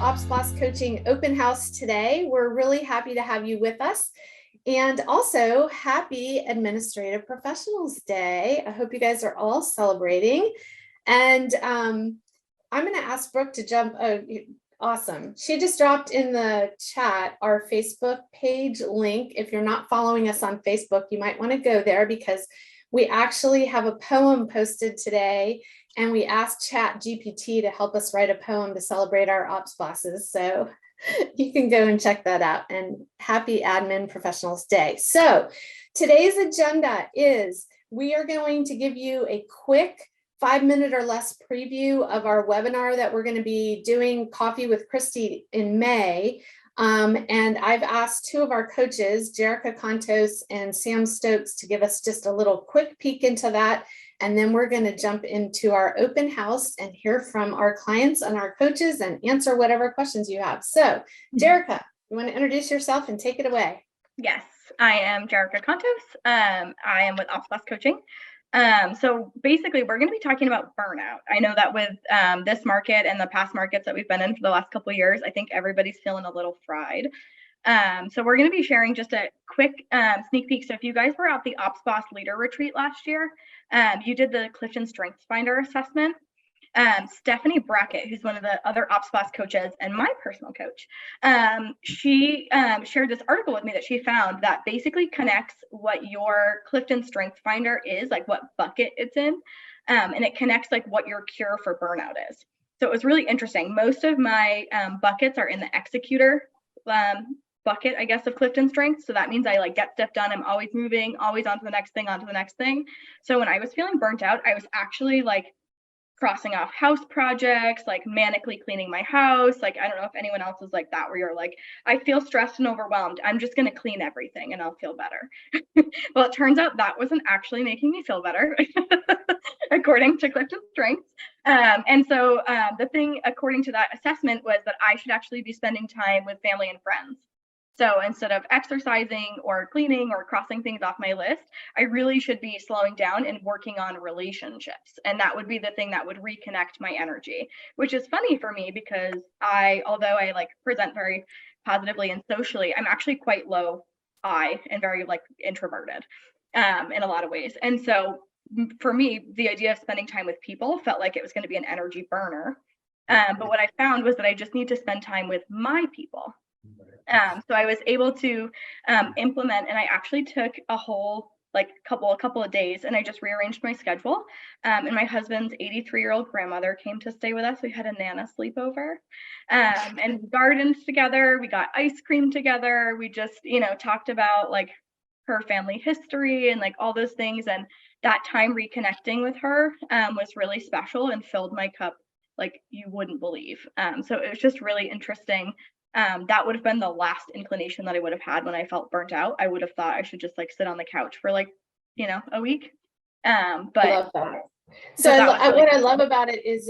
Ops Boss Coaching Open House today. We're really happy to have you with us. And also, happy Administrative Professionals Day. I hope you guys are all celebrating. And I'm going to ask Brooke to jump. Oh, awesome. She just dropped in the chat our Facebook page link. If you're not following us on Facebook, you might want to go there because we actually have a poem posted today. And we asked ChatGPT to help us write a poem to celebrate our ops bosses. So you can go and check that out. And happy Admin Professionals Day. So today's agenda is we are going to give you a quick 5-minute or less preview of our webinar that we're going to be doing Coffee with Christy in May. And I've asked two of our coaches, Jerica Contos and Sam Stokes, to give us just a little quick peek into that. And then we're going to jump into our open house and hear from our clients and our coaches and answer whatever questions you have. So, Jerica, you want to introduce yourself and take it away? Yes, I am Jerica Contos. I am with Ops Boss Coaching. So basically, we're going to be talking about burnout. I know that with this market and the past markets that we've been in for the last couple of years, I think everybody's feeling a little fried. So we're going to be sharing just a quick sneak peek. So if you guys were at the Ops Boss Leader Retreat last year, you did the Clifton Strengths Finder assessment. Stephanie Brackett, who's one of the other Ops Boss coaches and my personal coach, she shared this article with me that she found that basically connects what your Clifton Strengths Finder is, like what bucket it's in, and it connects like what your cure for burnout is. So it was really interesting. Most of my buckets are in the executor bucket, I guess, of Clifton Strengths. So that means I like get stuff done. I'm always moving, always on to the next thing, on to the next thing. So when I was feeling burnt out, I was actually like crossing off house projects, like manically cleaning my house. Like, I don't know if anyone else is like that, where you're like, I feel stressed and overwhelmed. I'm just going to clean everything and I'll feel better. Well, it turns out that wasn't actually making me feel better, according to Clifton Strengths. And so the thing, according to that assessment, was that I should actually be spending time with family and friends. So instead of exercising or cleaning or crossing things off my list, I really should be slowing down and working on relationships. And that would be the thing that would reconnect my energy, which is funny for me because although I like present very positively and socially, I'm actually quite low I and very like introverted in a lot of ways. And so for me, the idea of spending time with people felt like it was going to be an energy burner. But what I found was that I just need to spend time with my people. So I was able to implement, and I actually took a whole couple of days, and I just rearranged my schedule. And my husband's 83-year-old grandmother came to stay with us. We had a Nana sleepover, and gardened together. We got ice cream together. We just, talked about like her family history and like all those things. And that time reconnecting with her was really special and filled my cup like you wouldn't believe. So it was just really interesting. That would have been the last inclination that I would have had when I felt burnt out. I would have thought I should just like sit on the couch for like, a week. But I love that. So what I love about it is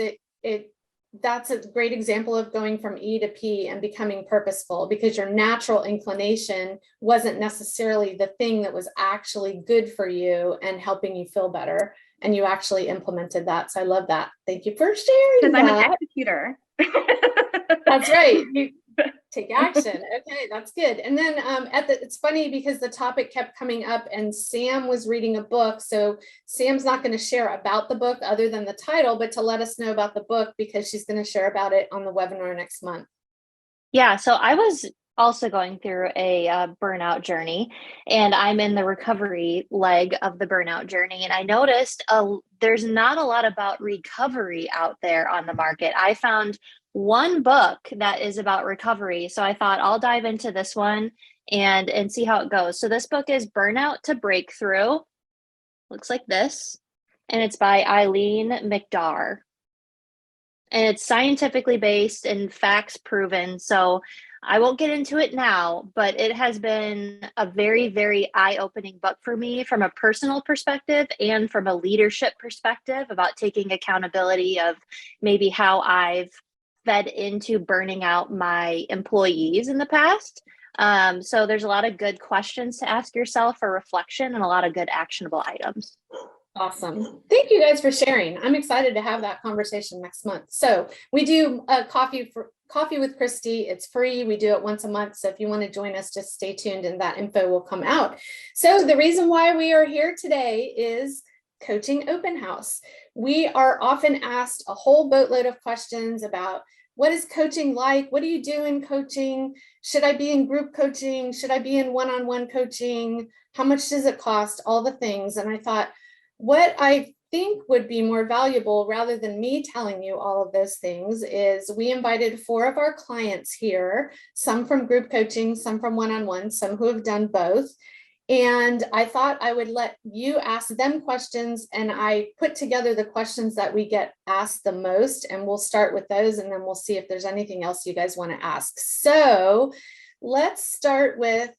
that's a great example of going from E to P and becoming purposeful, because your natural inclination wasn't necessarily the thing that was actually good for you and helping you feel better. And you actually implemented that. So I love that. Thank you for sharing. Because I'm an executor. That's right. You take action. Okay, that's good. And then it's funny because the topic kept coming up and Sam was reading a book. So Sam's not going to share about the book other than the title, but to let us know about the book because she's going to share about it on the webinar next month. Yeah, so I was also going through a burnout journey, and I'm in the recovery leg of the burnout journey. And I noticed there's not a lot about recovery out there on the market. I found one book that is about recovery. So I thought I'll dive into this one and see how it goes. So this book is Burnout to Breakthrough. Looks like this. And it's by Eileen McDarr. And it's scientifically based and facts proven. So I won't get into it now, but it has been a very, very eye-opening book for me from a personal perspective and from a leadership perspective about taking accountability of maybe how I've fed into burning out my employees in the past. So there's a lot of good questions to ask yourself for reflection and a lot of good actionable items. Awesome. Thank you guys for sharing. I'm excited to have that conversation next month. So we do Coffee Coffee with Christy. It's free. We do it once a month. So if you want to join us, just stay tuned and that info will come out. So the reason why we are here today is Coaching Open House. We are often asked a whole boatload of questions about what is coaching like? What do you do in coaching? Should I be in group coaching? Should I be in one-on-one coaching? How much does it cost? All the things. And I thought, what I think would be more valuable, rather than me telling you all of those things, is we invited 4 of our clients here, some from group coaching, some from one-on-one, some who have done both. And I thought I would let you ask them questions, and I put together the questions that we get asked the most, and we'll start with those, and then we'll see if there's anything else you guys want to ask. So let's start with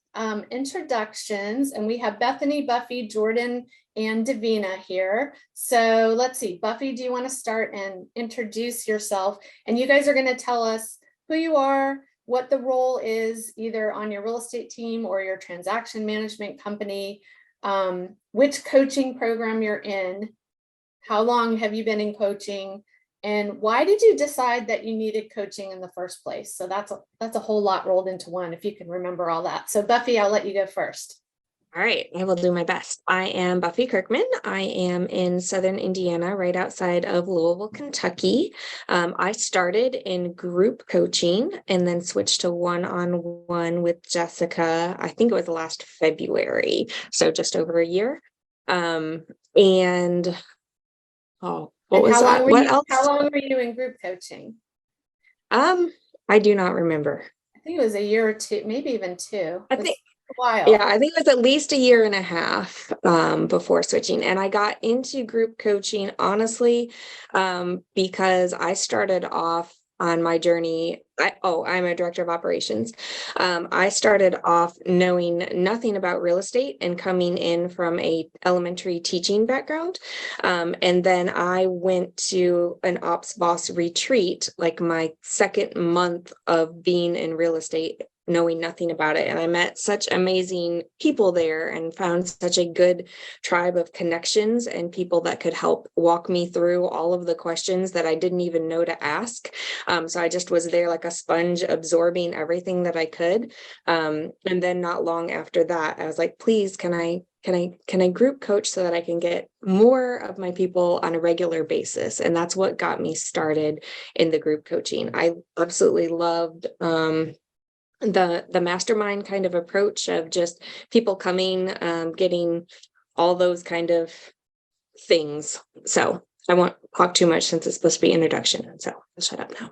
introductions, and we have Bethany, Buffy, Jordan, and Davina here. So let's see, Buffy, do you want to start and introduce yourself? And you guys are going to tell us who you are, what the role is, either on your real estate team or your transaction management company, which coaching program you're in, how long have you been in coaching, and why did you decide that you needed coaching in the first place? So that's a whole lot rolled into one, if you can remember all that. So Buffy, I'll let you go first. All right, I will do my best. I am Buffy Kirkman. I am in Southern Indiana, right outside of Louisville, Kentucky. I started in group coaching and then switched to one-on-one with Jessica. I think it was last February, so just over a year. What was that? What else? How long were you in group coaching? I do not remember. I think it was a year or two, maybe even 2. I think. While. Yeah, I think it was at least a year and a half before switching. And I got into group coaching, honestly, because I started off on my journey. I'm a director of operations. I started off knowing nothing about real estate and coming in from a elementary teaching background. And then I went to an ops boss retreat, like my second month of being in real estate, knowing nothing about it. And I met such amazing people there and found such a good tribe of connections and people that could help walk me through all of the questions that I didn't even know to ask. So I just was there like a sponge, absorbing everything that I could. And then not long after that, I was like, please, can I group coach so that I can get more of my people on a regular basis? And that's what got me started in the group coaching. I absolutely loved, the mastermind kind of approach of just people coming, getting all those kind of things. So I won't talk too much since it's supposed to be introduction. So I'll shut up now.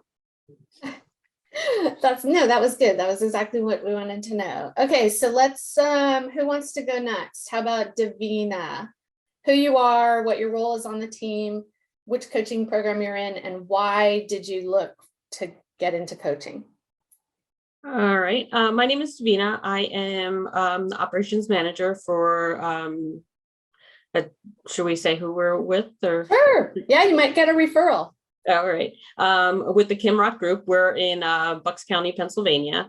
That was good. That was exactly what we wanted to know. Okay, so let's, who wants to go next? How about Davina? Who you are, what your role is on the team, which coaching program you're in, and why did you look to get into coaching? All right. My name is Davina. I am the operations manager for, should we say who we're with? Or? Sure. Yeah, you might get a referral. All right. With the Kimrock Group, we're in Bucks County, Pennsylvania.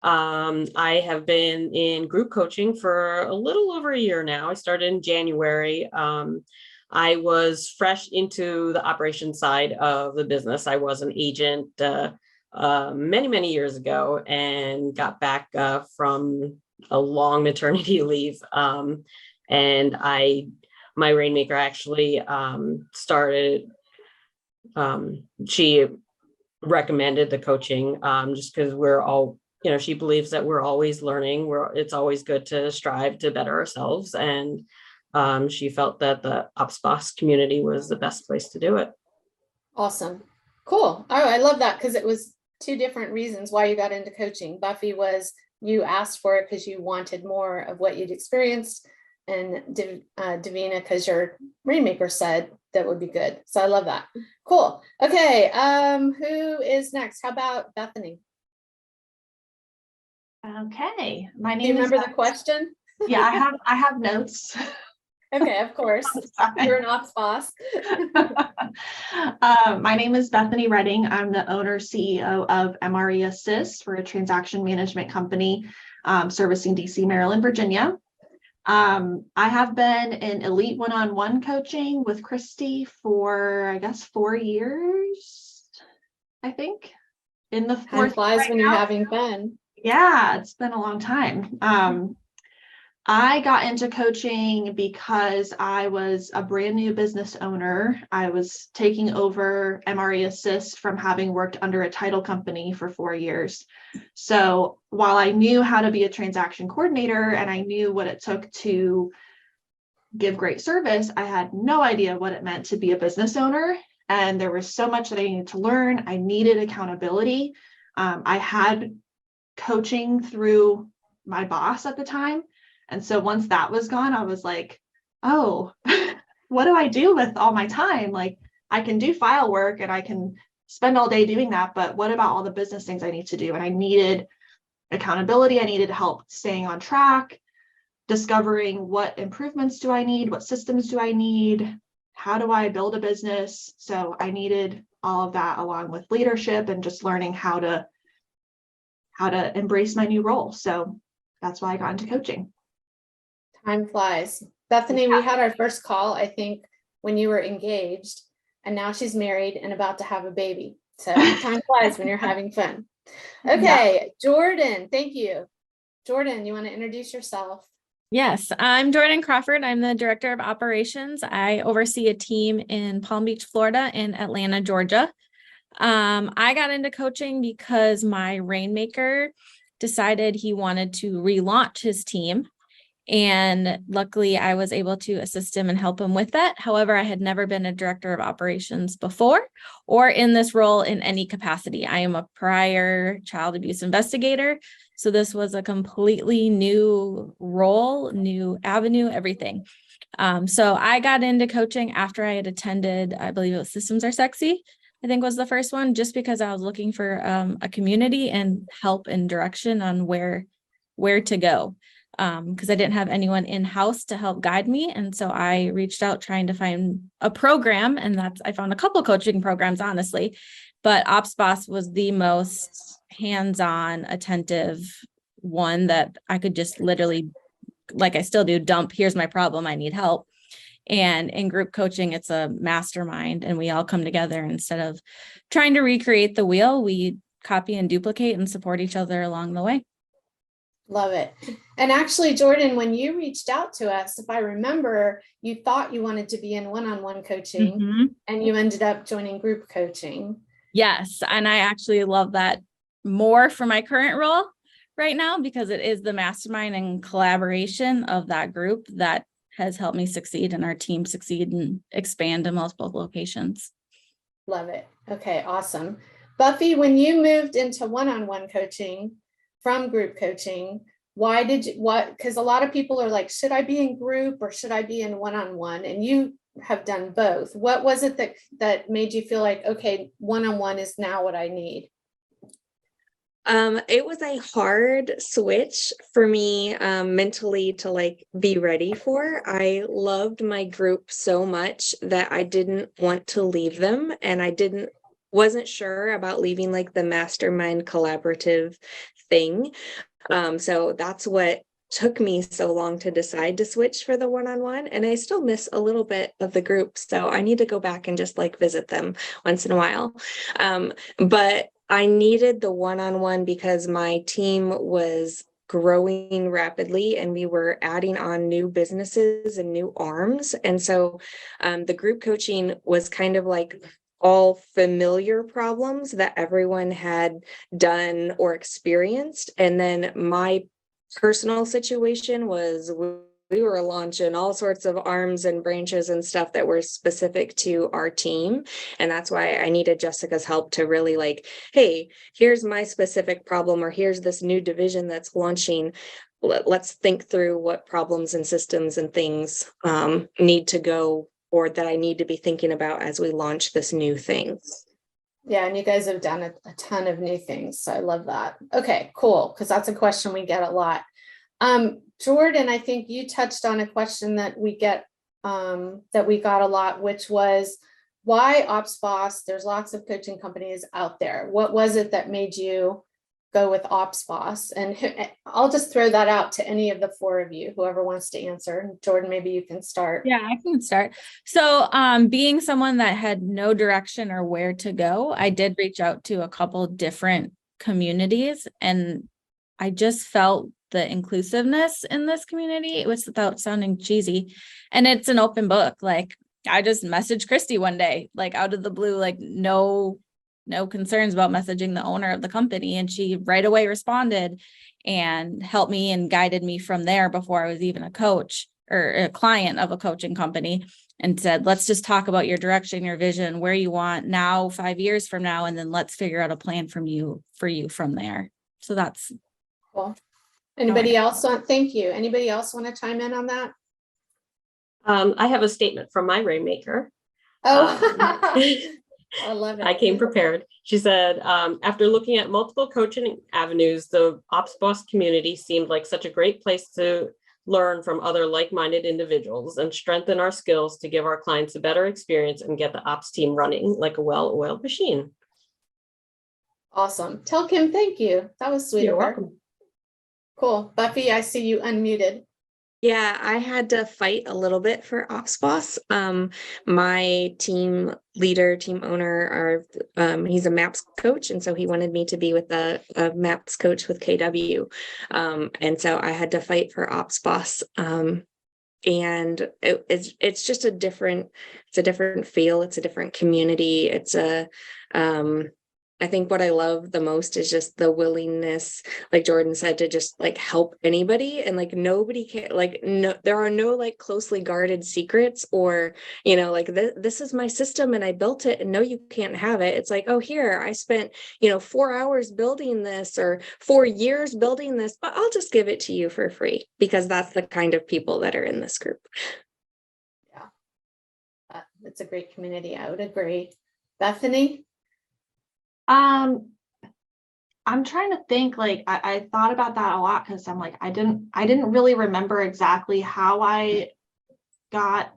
I have been in group coaching for a little over a year now. I started in January. I was fresh into the operations side of the business. I was an agent many years ago and got back from a long maternity leave. And my rainmaker actually started, she recommended the coaching just because we're all, she believes that we're always learning. It's always good to strive to better ourselves. And she felt that the Ops Boss community was the best place to do it. Awesome. Cool. Oh, I love that, because it was 2 different reasons why you got into coaching. Buffy was you asked for it because you wanted more of what you'd experienced, and Davina because your rainmaker said that would be good. So I love that. Cool. Okay. Who is next? How about Bethany? Okay. My name Do you remember the question? Yeah, I have notes. Okay, of course. You're an ops boss. My name is Bethany Redding. I'm the owner CEO of MRE Assist. We're a transaction management company servicing DC, Maryland, Virginia. I have been in elite one-on-one coaching with Christy for, I guess, 4 years, I think. in the Time fourth flies right when you're now. having fun. Yeah, it's been a long time. I got into coaching because I was a brand new business owner. I was taking over MRE Assist from having worked under a title company for 4 years. So while I knew how to be a transaction coordinator and I knew what it took to give great service, I had no idea what it meant to be a business owner. And there was so much that I needed to learn. I needed accountability. I had coaching through my boss at the time. And so once that was gone, I was like, oh, what do I do with all my time? Like, I can do file work and I can spend all day doing that, but what about all the business things I need to do? And I needed accountability. I needed help staying on track, discovering what improvements do I need? What systems do I need? How do I build a business? So I needed all of that along with leadership and just learning how to embrace my new role. So that's why I got into coaching. Time flies. Bethany, we had our first call, I think, when you were engaged, and now she's married and about to have a baby. So time flies when you're having fun. Okay, Jordan, thank you. Jordan, you want to introduce yourself? Yes, I'm Jordan Crawford. I'm the Director of Operations. I oversee a team in Palm Beach, Florida, and Atlanta, Georgia. I got into coaching because my rainmaker decided he wanted to relaunch his team. And luckily, I was able to assist him and help him with that. However, I had never been a director of operations before or in this role in any capacity. I am a prior child abuse investigator. So this was a completely new role, new avenue, everything. So I got into coaching after I had attended, I believe it was Systems Are Sexy, I think was the first one, just because I was looking for a community and help and direction on where to go. Because I didn't have anyone in-house to help guide me. And so I reached out trying to find a program, and I found a couple coaching programs, honestly, but Ops Boss was the most hands-on, attentive one that I could just literally, like I still do, dump, here's my problem, I need help. And in group coaching, it's a mastermind, and we all come together. Instead of trying to recreate the wheel, we copy and duplicate and support each other along the way. Love it. And actually, Jordan, when you reached out to us, if I remember, you thought you wanted to be in one-on-one coaching, and you ended up joining group coaching. Yes. And I actually love that more for my current role right now, because it is the mastermind and collaboration of that group that has helped me succeed and our team succeed and expand to multiple locations. Love it. Okay, awesome. Buffy, when you moved into one-on-one coaching from group coaching, because a lot of people are like, should I be in group or should I be in one-on-one? And you have done both. What was it that made you feel like, okay, one-on-one is now what I need? It was a hard switch for me mentally to be ready for. I loved my group so much that I didn't want to leave them, and I wasn't sure about leaving the mastermind collaborative thing. So that's what took me so long to decide to switch for the one-on-one, and I still miss a little bit of the group, so I need to go back and just visit them once in a while. But I needed the one-on-one because my team was growing rapidly and we were adding on new businesses and new arms, and so the group coaching was kind of all familiar problems that everyone had done or experienced. And then my personal situation was we were launching all sorts of arms and branches and stuff that were specific to our team. And that's why I needed Jessica's help to really hey, here's my specific problem, or here's this new division that's launching. Let's think through what problems and systems and things need to go, or that I need to be thinking about as we launch this new thing. Yeah, and you guys have done a ton of new things, so I love that. Okay, cool, because that's a question we get a lot. Jordan, I think you touched on a question that we got a lot, which was why Ops Boss? There's lots of coaching companies out there. What was it that made you go with Ops Boss? And I'll just throw that out to any of the four of you, whoever wants to answer. Jordan, maybe you can start. Yeah, I can start. So, being someone that had no direction or where to go, I did reach out to a couple different communities, and I just felt the inclusiveness in this community. It was, without sounding cheesy, and it's an open book. Like, I just messaged Christy one day, like out of the blue, like no concerns about messaging the owner of the company. And she right away responded and helped me and guided me from there before I was even a coach or a client of a coaching company, and said, let's just talk about your direction, your vision, where you want now, 5 years from now, and then let's figure out a plan for you from there. So that's cool. Anybody else thank you. Anybody else want to chime in on that? I have a statement from my rainmaker. I love it. I came prepared. She said, after looking at multiple coaching avenues, the Ops Boss community seemed like such a great place to learn from other like-minded individuals and strengthen our skills to give our clients a better experience and get the ops team running like a well-oiled machine. Awesome. Tell Kim thank you. That was sweet. You're welcome. Cool. Buffy, I see you unmuted. Yeah, I had to fight a little bit for Ops Boss. My team leader, team owner, he's a MAPS coach, and so he wanted me to be with a MAPS coach with KW, and so I had to fight for Ops Boss. And it's just a different feel. It's a different community. It's I think what I love the most is just the willingness, like Jordan said, to just like help anybody, and like nobody can, like, no, there are no like closely guarded secrets, or, like this is my system and I built it and no, you can't have it. It's like, oh, here, I spent, 4 hours building this or 4 years building this, but I'll just give it to you for free, because that's the kind of people that are in this group. Yeah. It's a great community. I would agree. Bethany? I'm trying to think, like, I thought about that a lot, because I'm like, I didn't really remember exactly how I got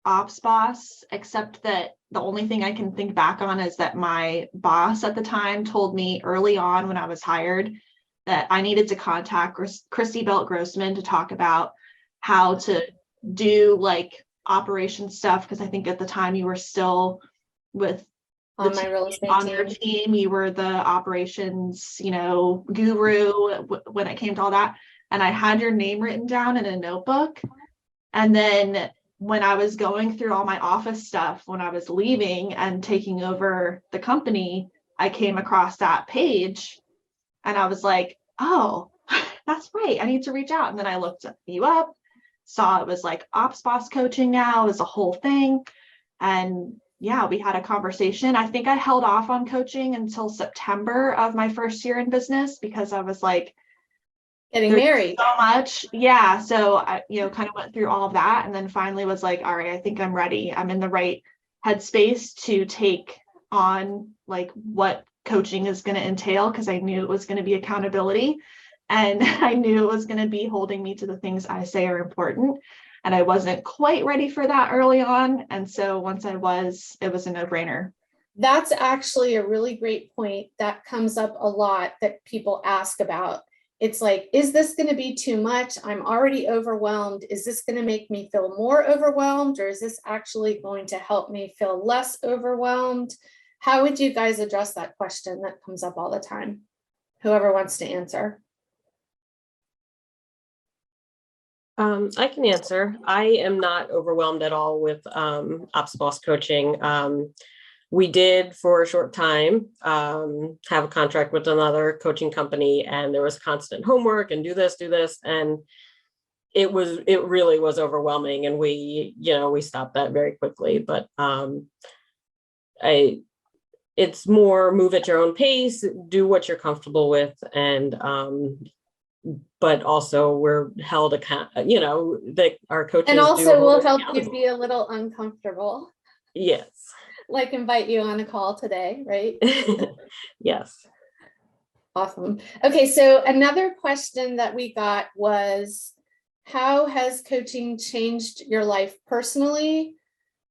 Ops Boss, except that the only thing I can think back on is that my boss at the time told me early on when I was hired that I needed to contact Christy Belt Grossman to talk about how to do like operation stuff, because I think at the time you were still with on my real estate on your team, you were the operations, guru when it came to all that. And I had your name written down in a notebook. And then when I was going through all my office stuff, when I was leaving and taking over the company, I came across that page and I was like, oh, that's right, I need to reach out. And then I looked you up, saw it was like Ops Boss coaching now, is a whole thing. And yeah, we had a conversation. I think I held off on coaching until September of my first year in business, because I was like, getting married so much. Yeah. So I, kind of went through all of that, and then finally was like, all right, I think I'm ready. I'm in the right headspace to take on like what coaching is going to entail, because I knew it was going to be accountability, and I knew it was going to be holding me to the things I say are important. And I wasn't quite ready for that early on. And so once I was, it was a no-brainer. That's actually a really great point that comes up a lot that people ask about. It's like, is this going to be too much? I'm already overwhelmed. Is this going to make me feel more overwhelmed, or is this actually going to help me feel less overwhelmed? How would you guys address that question that comes up all the time? Whoever wants to answer. I can answer. I am not overwhelmed at all with Ops Boss coaching. We did for a short time have a contract with another coaching company, and there was constant homework and do this, and it really was overwhelming, and we stopped that very quickly. But it's more move at your own pace, do what you're comfortable with, and but also we're held that our coaches and also will help accountable. You be a little uncomfortable. Yes. Like invite you on a call today, right? Yes. Awesome. Okay, so another question that we got was, how has coaching changed your life personally?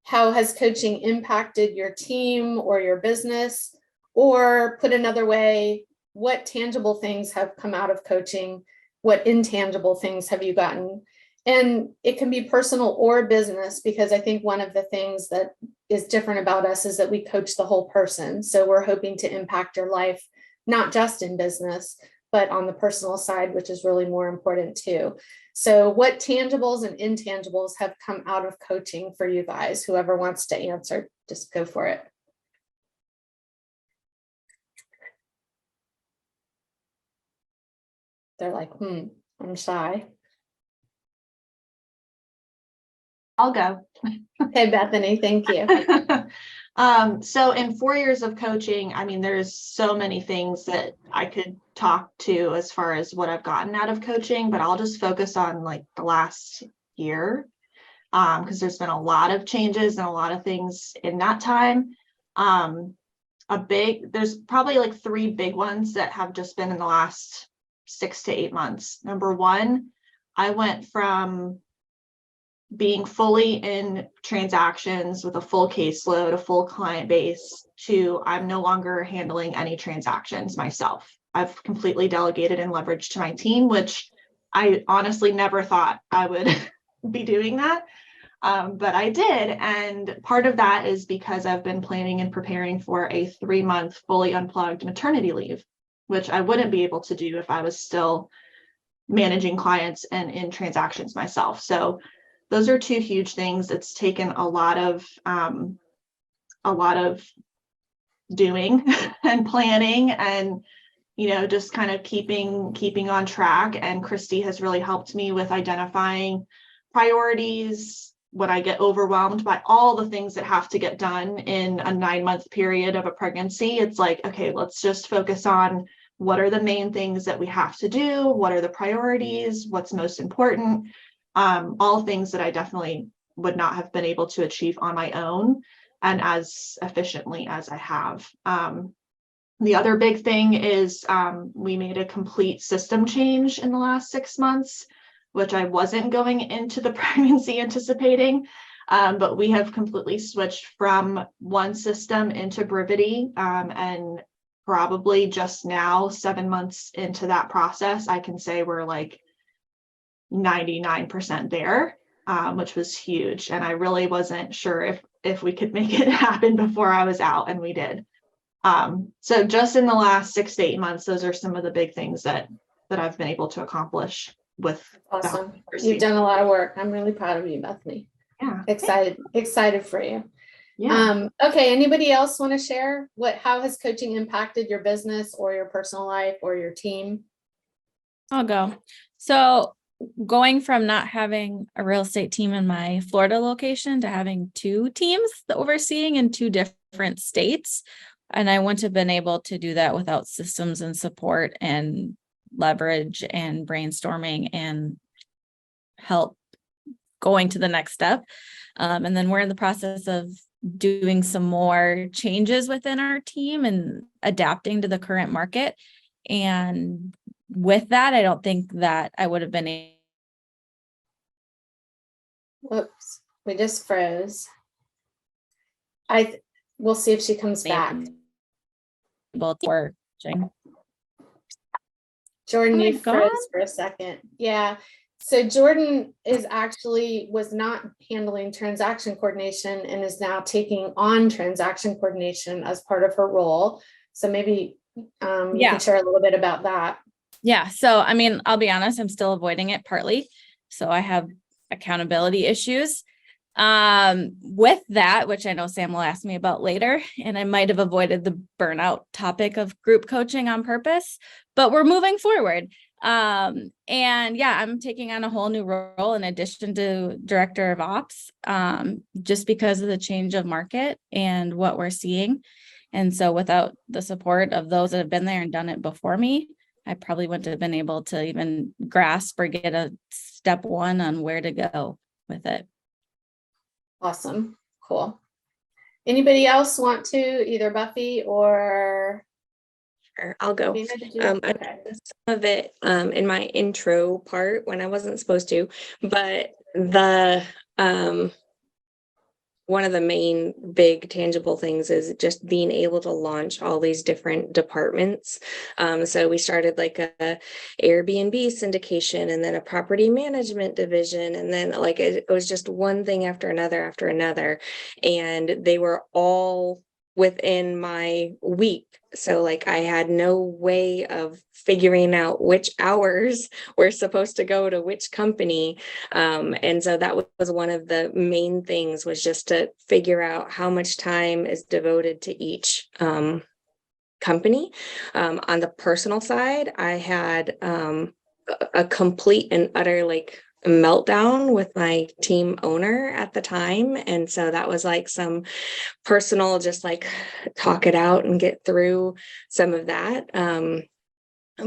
How has coaching impacted your team or your business? Or put another way, what tangible things have come out of coaching? What intangible things have you gotten? And it can be personal or business, because I think one of the things that is different about us is that we coach the whole person. So we're hoping to impact your life, not just in business, but on the personal side, which is really more important too. So what tangibles and intangibles have come out of coaching for you guys? Whoever wants to answer, just go for it. They're like, I'm shy. I'll go. Okay, Bethany, thank you. So in 4 years of coaching, I mean, there's so many things that I could talk to as far as what I've gotten out of coaching, but I'll just focus on like the last year, because there's been a lot of changes and a lot of things in that time. There's probably like 3 big ones that have just been in the last 6 to 8 months. Number one, I went from being fully in transactions with a full caseload, a full client base, to I'm no longer handling any transactions myself. I've completely delegated and leveraged to my team, which I honestly never thought I would be doing that. But I did. And part of that is because I've been planning and preparing for a 3-month fully unplugged maternity leave, which I wouldn't be able to do if I was still managing clients and in transactions myself. So those are 2 huge things. It's taken a lot of doing and planning and, just kind of keeping on track. And Christy has really helped me with identifying priorities when I get overwhelmed by all the things that have to get done in a 9-month period of a pregnancy. It's like, okay, let's just focus on what are the main things that we have to do? What are the priorities? What's most important? All things that I definitely would not have been able to achieve on my own and as efficiently as I have. The other big thing is we made a complete system change in the last 6 months, which I wasn't going into the pregnancy anticipating, but we have completely switched from one system into Brevity, and probably just now, 7 months into that process, I can say we're like 99% there, which was huge. And I really wasn't sure if we could make it happen before I was out, and we did. So just in the last 6 to 8 months, those are some of the big things that I've been able to accomplish with. Awesome. You've done a lot of work. I'm really proud of you, Bethany. Yeah. Excited for you. Yeah. Okay. Anybody else want to share how has coaching impacted your business or your personal life or your team? I'll go. So going from not having a real estate team in my Florida location to having 2 teams overseeing in 2 different states. And I wouldn't have been able to do that without systems and support and leverage and brainstorming and help going to the next step. And then we're in the process of doing some more changes within our team and adapting to the current market. And with that, I don't think that I would have been. Whoops, we just froze. We'll see if she comes back. Jordan, you froze for a second. Yeah. So Jordan was not handling transaction coordination and is now taking on transaction coordination as part of her role. So maybe you can share a little bit about that. Yeah. So, I mean, I'll be honest, I'm still avoiding it partly. So I have accountability issues with that, which I know Sam will ask me about later. And I might have avoided the burnout topic of group coaching on purpose, but we're moving forward. And yeah, I'm taking on a whole new role in addition to director of ops, just because of the change of market and what we're seeing. And so without the support of those that have been there and done it before me, I probably wouldn't have been able to even grasp or get a step 1 on where to go with it. Awesome. Cool. Anybody else want to, either Buffy or? Sure, I'll go. Okay. I did some of it in my intro part when I wasn't supposed to, but the one of the main big tangible things is just being able to launch all these different departments. So we started like a Airbnb syndication, and then a property management division, and then like it was just one thing after another, and they were all within my week. So like I had no way of figuring out which hours were supposed to go to which company. And so that was one of the main things, was just to figure out how much time is devoted to each company. On the personal side, I had a complete and utter like meltdown with my team owner at the time. And so that was like some personal, just like talk it out and get through some of that.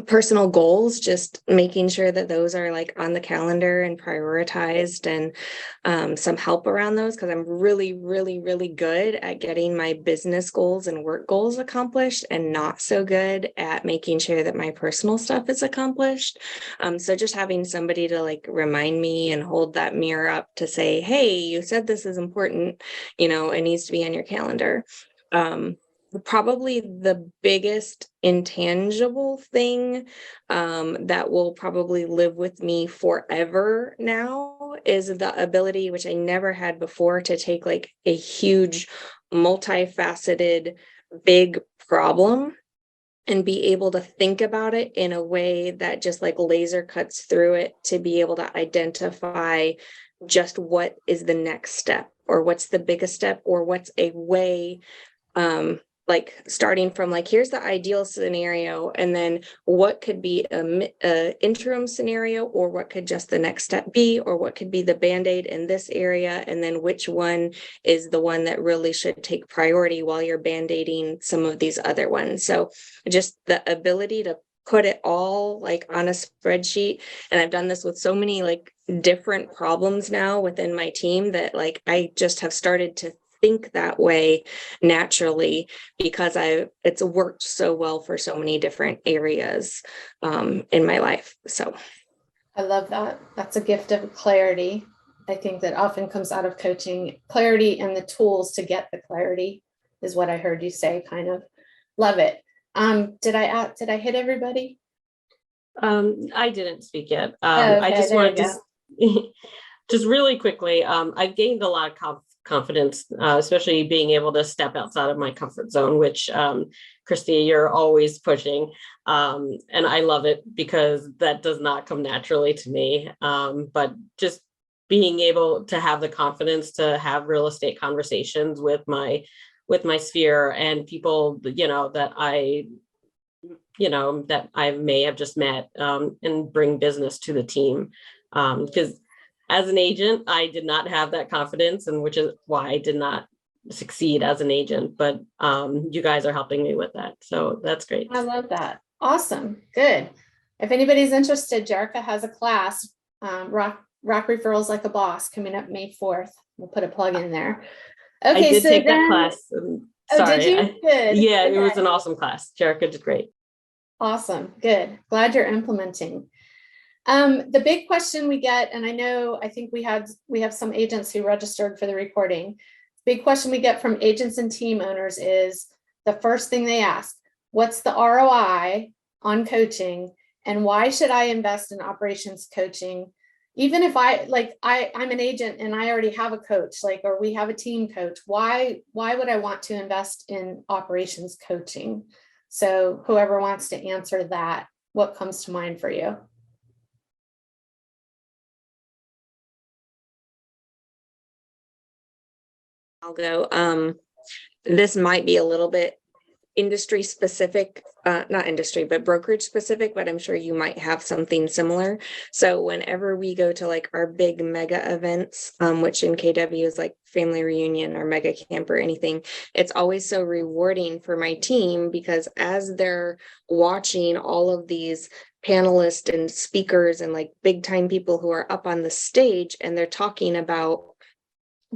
Personal goals, just making sure that those are like on the calendar and prioritized, and some help around those, because I'm really, really, really good at getting my business goals and work goals accomplished, and not so good at making sure that my personal stuff is accomplished. So just having somebody to like remind me and hold that mirror up to say, hey, you said this is important, it needs to be on your calendar. Probably the biggest intangible thing that will probably live with me forever now is the ability, which I never had before, to take like a huge, multifaceted, big problem and be able to think about it in a way that just like laser cuts through it, to be able to identify just what is the next step, or what's the biggest step, or what's a way, like starting from like, here's the ideal scenario, and then what could be a interim scenario, or what could just the next step be, or what could be the band-aid in this area, and then which one is the one that really should take priority while you're band-aiding some of these other ones. So just the ability to put it all like on a spreadsheet. And I've done this with so many like different problems now within my team, that like I just have started to think that way naturally, because it's worked so well for so many different areas in my life. So I love that. That's a gift of clarity. I think that often comes out of coaching. Clarity and the tools to get the clarity is what I heard you say, kind of. Love it. Did I hit everybody? I didn't speak yet. Okay, I just there wanted you to just really quickly, I've gained a lot of confidence, especially being able to step outside of my comfort zone, which Christy, you're always pushing. And I love it, because that does not come naturally to me. But just being able to have the confidence to have real estate conversations with my sphere, and people, that I may have just met, and bring business to the team. Because as an agent, I did not have that confidence, and which is why I did not succeed as an agent. But you guys are helping me with that. So that's great. I love that. Awesome. Good. If anybody's interested, Jerica has a class, Rock Referrals Like a Boss, coming up May 4th. We'll put a plug in there. Okay, I did so take then, that class. Sorry. Did you? Good. Yeah, okay. It was an awesome class. Jerica did great. Awesome. Good. Glad you're implementing. The big question we get, and I think we have some agents who registered for the recording. Big question we get from agents and team owners is, the first thing they ask, what's the ROI on coaching, and why should I invest in operations coaching? Even if I'm an agent and I already have a coach, or we have a team coach, why would I want to invest in operations coaching? So whoever wants to answer that, what comes to mind for you? I'll go. This might be a little bit industry specific, not industry, but brokerage specific, but I'm sure you might have something similar. So whenever we go to like our big mega events, which in KW is like family reunion or mega camp or anything, it's always so rewarding for my team, because as they're watching all of these panelists and speakers and like big time people who are up on the stage, and they're talking about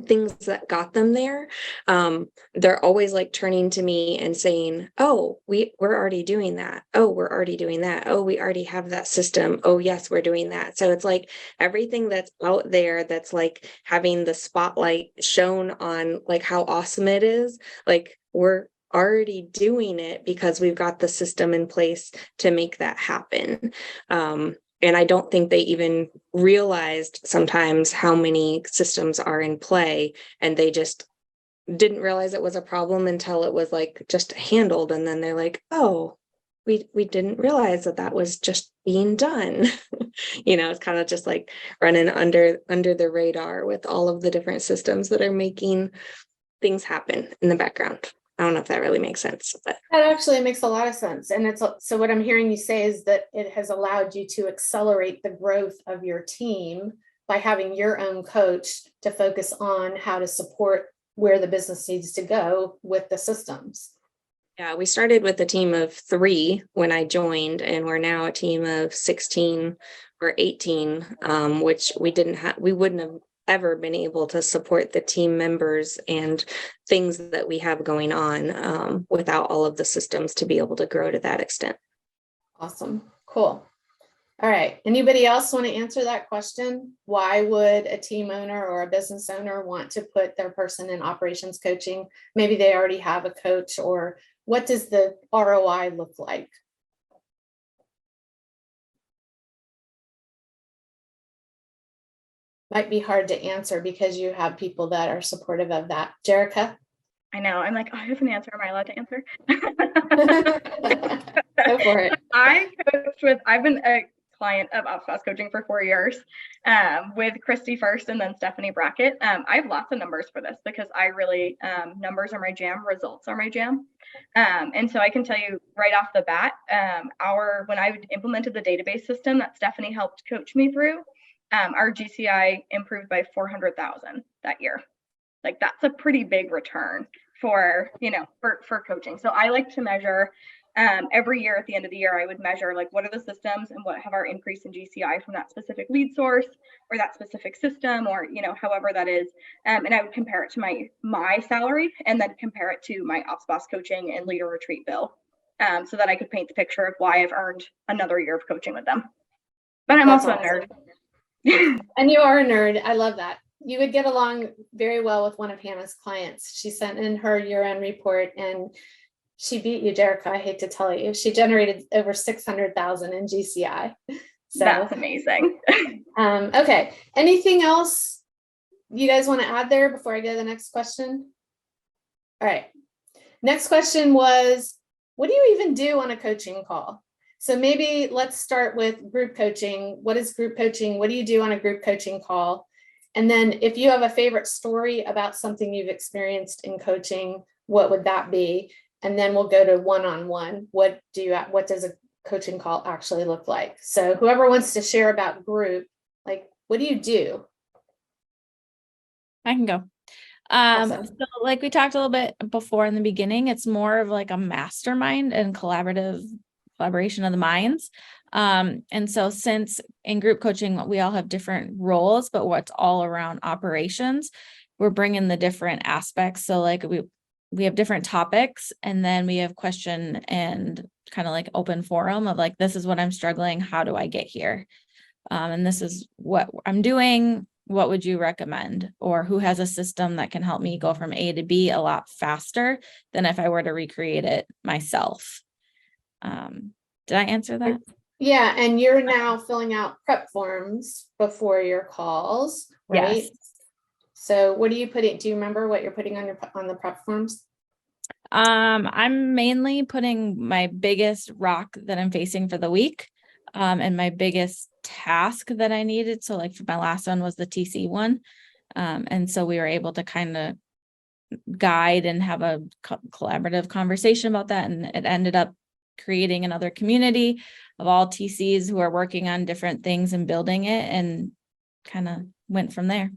things that got them there. They're always like turning to me and saying, oh, we're already doing that. Oh, we're already doing that. Oh, we already have that system. Oh, yes, we're doing that. So it's like everything that's out there that's like having the spotlight shown on like how awesome it is, like we're already doing it because we've got the system in place to make that happen. And I don't think they even realized sometimes how many systems are in play, and they just didn't realize it was a problem until it was like just handled. And then they're like, oh, we didn't realize that was just being done. It's kind of just like running under the radar with all of the different systems that are making things happen in the background. I don't know if that really makes sense, but That actually makes a lot of sense. And so what I'm hearing you say is that it has allowed you to accelerate the growth of your team by having your own coach to focus on how to support where the business needs to go with the systems. yeah, we started with a team of 3 when I joined, and we're now a team of 16 or 18, which we wouldn't have ever been able to support the team members and things that we have going on without all of the systems to be able to grow to that extent. Awesome. Cool. All right. Anybody else want to answer that question? Why would a team owner or a business owner want to put their person in operations coaching? Maybe they already have a coach, or what does the ROI look like? Might be hard to answer because you have people that are supportive of that. Jerica? I know. I'm like, oh, I have an answer. Am I allowed to answer? Go for it. I've been a client of OpsBoss Coaching for 4 years with Christy first and then Stephanie Brackett. I have lots of numbers for this because I really, numbers are my jam, results are my jam. And so I can tell you right off the bat, when I implemented the database system that Stephanie helped coach me through, our GCI improved by 400,000 that year. Like that's a pretty big return for coaching. So I like to measure every year. At the end of the year, I would measure like what are the systems and what have our increase in GCI from that specific lead source or that specific system, or however that is, and I would compare it to my salary and then compare it to my OpsBoss Coaching and Leader Retreat bill, so that I could paint the picture of why I've earned another year of coaching with them. But I'm also a nerd. And you are a nerd. I love that. You would get along very well with one of Hannah's clients. She sent in her year-end report and she beat you, Jerica. I hate to tell you. She generated over 600,000 in GCI. So that's amazing. Okay. Anything else you guys want to add there before I go to the next question? All right. Next question was, what do you even do on a coaching call? So maybe let's start with group coaching. What is group coaching? What do you do on a group coaching call? And then if you have a favorite story about something you've experienced in coaching, what would that be? And then we'll go to one-on-one. What does a coaching call actually look like? So whoever wants to share about group, like, what do you do? I can go. Awesome. So like we talked a little bit before in the beginning, it's more of like a mastermind and collaboration of the minds. And so since in group coaching, we all have different roles, but what's all around operations, we're bringing the different aspects. So like we have different topics, and then we have question and kind of like open forum of like, this is what I'm struggling. How do I get here? And this is what I'm doing. What would you recommend? Or who has a system that can help me go from A to B a lot faster than if I were to recreate it myself? Did I answer that? Yeah, and you're now filling out prep forms before your calls, right? Yes. So what are you putting? Do you remember what you're putting on the prep forms? I'm mainly putting my biggest rock that I'm facing for the week, and my biggest task that I needed. So like for my last one was the TC one. And so we were able to kind of guide and have a collaborative conversation about that. And it ended up creating another community of all TCs who are working on different things and building it, and kind of went from there.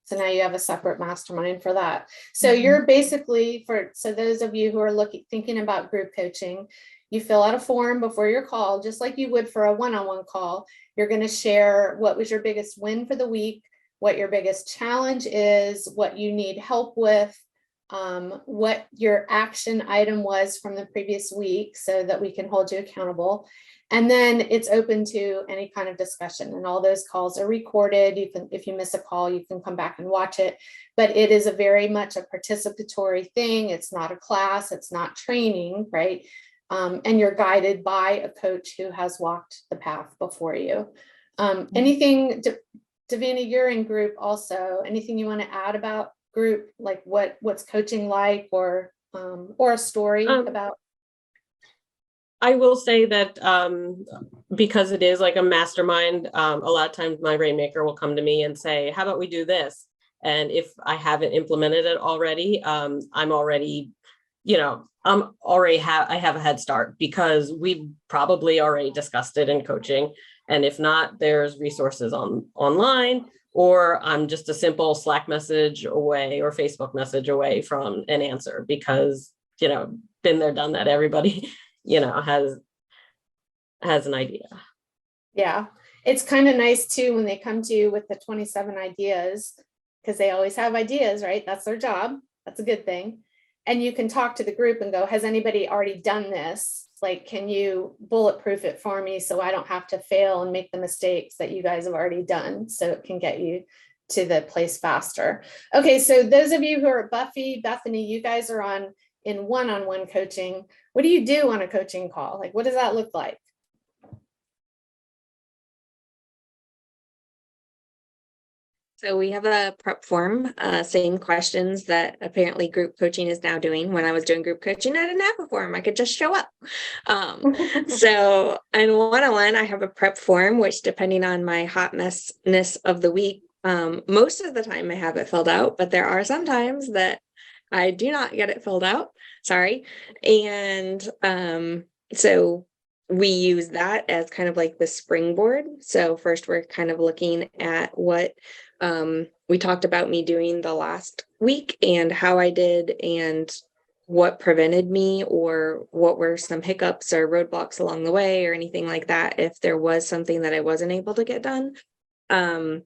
So now you have a separate mastermind for that. So you're basically so those of you who are thinking about group coaching, you fill out a form before your call, just like you would for a one-on-one call. You're going to share what was your biggest win for the week, what your biggest challenge is, what you need help with, what your action item was from the previous week so that we can hold you accountable. And then it's open to any kind of discussion, and all those calls are recorded. You can, if you miss a call, you can come back and watch it, but it is a very much a participatory thing. It's not a class, it's not training, right? And you're guided by a coach who has walked the path before you. Anything, Davina, you're in group also. Anything you want to add about group, like what's coaching like, or a story about? I will say that because it is like a mastermind, a lot of times my rainmaker will come to me and say, how about we do this? And if I haven't implemented it already, I'm already, I have a head start because we probably already discussed it in coaching. And if not, there's resources online, or I'm just a simple Slack message away or Facebook message away from an answer because, been there, done that. Everybody has an idea. Yeah, it's kind of nice too when they come to you with the 27 ideas, because they always have ideas, right? That's their job. That's a good thing. And you can talk to the group and go, has anybody already done this? Like, can you bulletproof it for me so I don't have to fail and make the mistakes that you guys have already done, so it can get you to the place faster. Okay, so those of you who are Buffy, Bethany, you guys are in one-on-one coaching. What do you do on a coaching call? Like, what does that look like? So we have a prep form, same questions that apparently group coaching is now doing. When I was doing group coaching, I didn't have a form. I could just show up. So in one-on-one, I have a prep form, which depending on my hot messness of the week, most of the time I have it filled out, but there are some times that I do not get it filled out. Sorry. And so we use that as kind of like the springboard. So first we're kind of looking at what we talked about me doing the last week and how I did and what prevented me, or what were some hiccups or roadblocks along the way, or anything like that, if there was something that I wasn't able to get done. And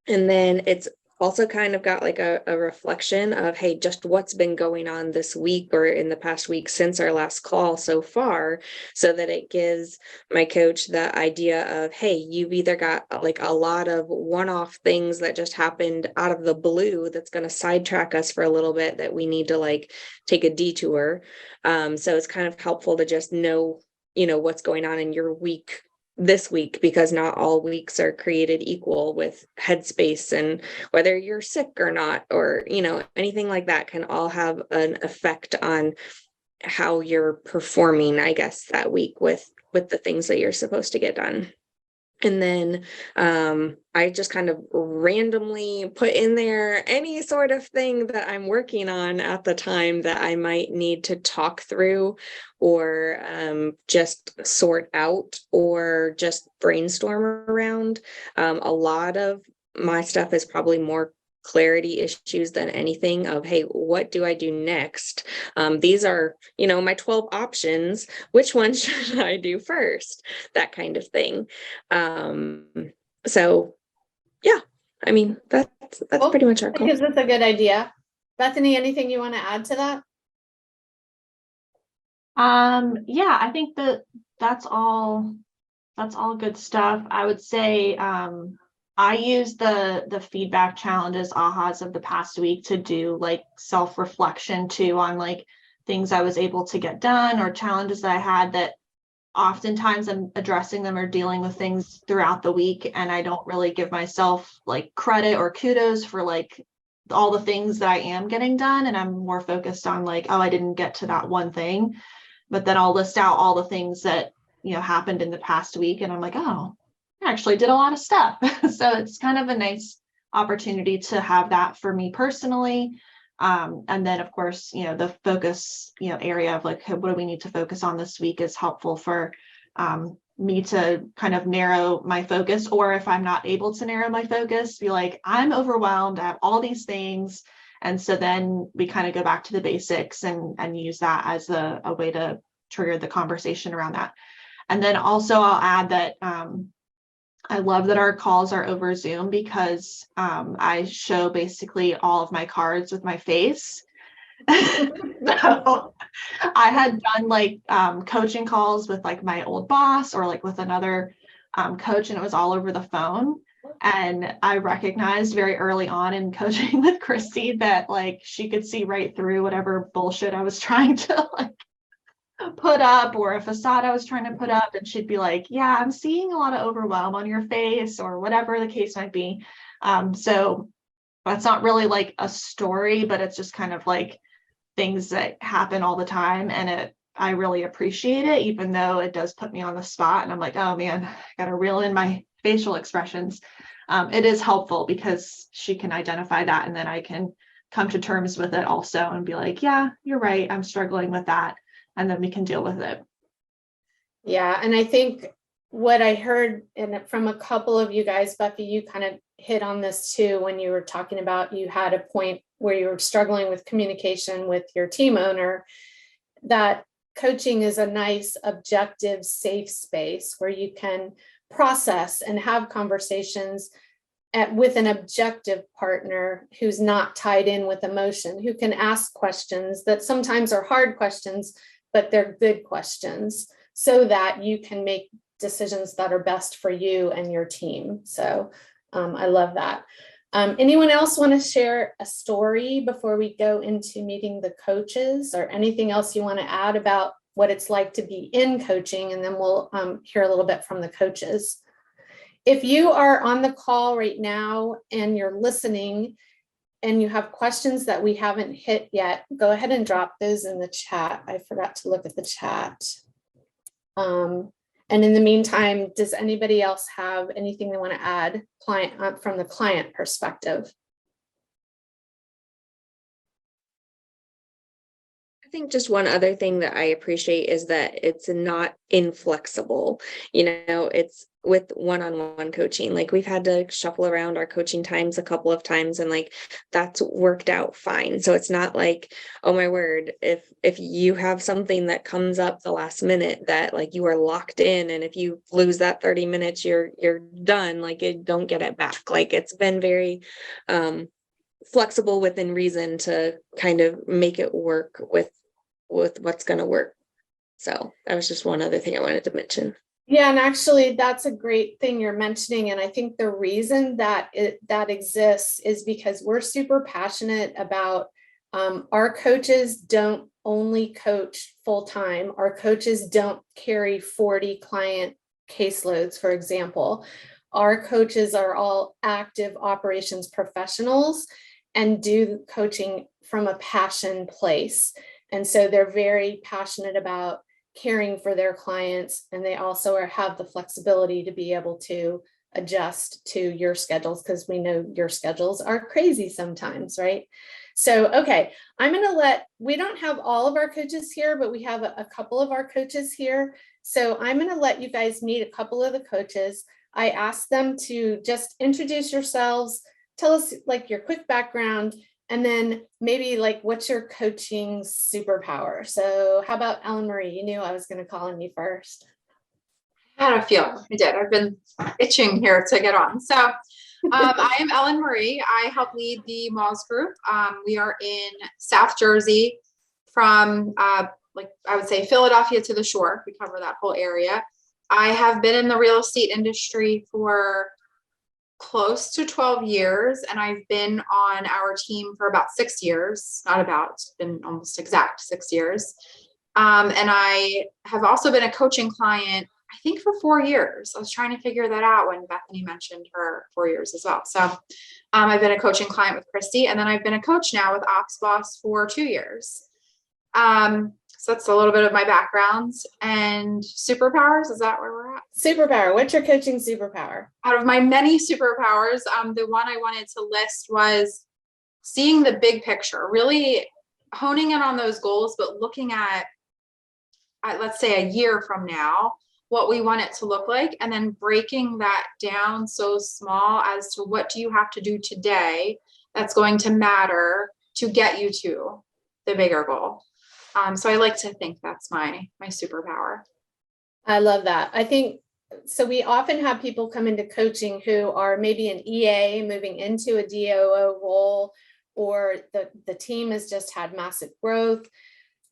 then it's also kind of got like a reflection of, hey, just what's been going on this week or in the past week since our last call so far, so that it gives my coach the idea of, hey, you've either got like a lot of one-off things that just happened out of the blue that's going to sidetrack us for a little bit that we need to like take a detour. So it's kind of helpful to just know, what's going on in your week this week, because not all weeks are created equal with headspace, and whether you're sick or not, or anything like that can all have an effect on how you're performing, I guess, that week with the things that you're supposed to get done. And then I just kind of randomly put in there any sort of thing that I'm working on at the time that I might need to talk through, or just sort out, or just brainstorm around. A lot of my stuff is probably more clarity issues than anything of, hey, what do I do next? These are, my 12 options. Which one should I do first? That kind of thing. So yeah, I mean, that's Well, pretty much our I think that's a good idea. Bethany, anything you want to add to that? Yeah, I think that's all good stuff. I would say I use the feedback challenges, ahas of the past week to do like self-reflection too, on like things I was able to get done, or challenges that I had that oftentimes I'm addressing them or dealing with things throughout the week, and I don't really give myself like credit or kudos for like all the things that I am getting done. And I'm more focused on like, oh, I didn't get to that one thing, but then I'll list out all the things that happened in the past week, and I'm like, oh, I actually did a lot of stuff. So it's kind of a nice opportunity to have that for me personally. And then of course, the focus, area of like, what do we need to focus on this week is helpful for me to kind of narrow my focus. Or if I'm not able to narrow my focus, be like, I'm overwhelmed, I have all these things. And so then we kind of go back to the basics and use that as a way to trigger the conversation around that. And then also I'll add that I love that our calls are over Zoom because I show basically all of my cards with my face. So I had done like coaching calls with like my old boss or like with another coach, and it was all over the phone. And I recognized very early on in coaching with Christy that like she could see right through whatever bullshit I was trying to like put up, or a facade I was trying to put up, and she'd be like, yeah, I'm seeing a lot of overwhelm on your face, or whatever the case might be. So that's not really like a story, but it's just kind of like things that happen all the time, and I really appreciate it, even though it does put me on the spot and I'm like, oh man, I gotta reel in my facial expressions. It is helpful because she can identify that, and then I can come to terms with it also and be like, yeah, you're right, I'm struggling with that, and then we can deal with it. Yeah, and I think what I heard from a couple of you guys, Buffy, you kind of hit on this too when you were talking about you had a point where you were struggling with communication with your team owner, that coaching is a nice, objective, safe space where you can process and have conversations with an objective partner who's not tied in with emotion, who can ask questions that sometimes are hard questions, but they're good questions, so that you can make decisions that are best for you and your team. So I love that. Anyone else want to share a story before we go into meeting the coaches, or anything else you want to add about what it's like to be in coaching? And then we'll hear a little bit from the coaches. If you are on the call right now and you're listening and you have questions that we haven't hit yet, go ahead and drop those in the chat. I forgot to look at the chat. And in the meantime, does anybody else have anything they want to add from the client perspective? I think just one other thing that I appreciate is that it's not inflexible. You know, it's with one-on-one coaching. Like, we've had to shuffle around our coaching times a couple of times, and like that's worked out fine. So it's not like, oh my word, if you have something that comes up the last minute that like you are locked in, and if you lose that 30 minutes, you're done, like don't get it back. Like, it's been very flexible within reason to kind of make it work with what's going to work. So that was just one other thing I wanted to mention. Yeah, and actually that's a great thing you're mentioning. And I think the reason that that exists is because we're super passionate about our coaches don't only coach full time. Our coaches don't carry 40 client caseloads, for example. Our coaches are all active operations professionals and do coaching from a passion place. And so they're very passionate about caring for their clients, and they also have the flexibility to be able to adjust to your schedules, because we know your schedules are crazy sometimes, right? So, okay, we don't have all of our coaches here, but we have a couple of our coaches here. So I'm going to let you guys meet a couple of the coaches. I asked them to just introduce yourselves, tell us like your quick background, and then maybe like, what's your coaching superpower? So how about Ellen Marie? You knew I was going to call on you first. I had a feeling. I did. I've been itching here to get on. So I am Ellen Marie. I help lead the Malls group. We are in South Jersey, from like I would say Philadelphia to the shore. We cover that whole area. I have been in the real estate industry for close to 12 years, and I've been on our team for about 6 years. Not about, it's been almost exact 6 years. And I have also been a coaching client, I think, for 4 years. I was trying to figure that out when Bethany mentioned her 4 years as well. So I've been a coaching client with Christy, and then I've been a coach now with Ops Boss for 2 years. So that's a little bit of my background. And superpowers, is that where we're at? Superpower. What's your coaching superpower? Out of my many superpowers, the one I wanted to list was seeing the big picture, really honing in on those goals, but looking at let's say a year from now, what we want it to look like, and then breaking that down so small as to what do you have to do today that's going to matter to get you to the bigger goal. So I like to think that's my superpower. I love that. I think so we often have people come into coaching who are maybe an EA moving into a DOO role, or the team has just had massive growth.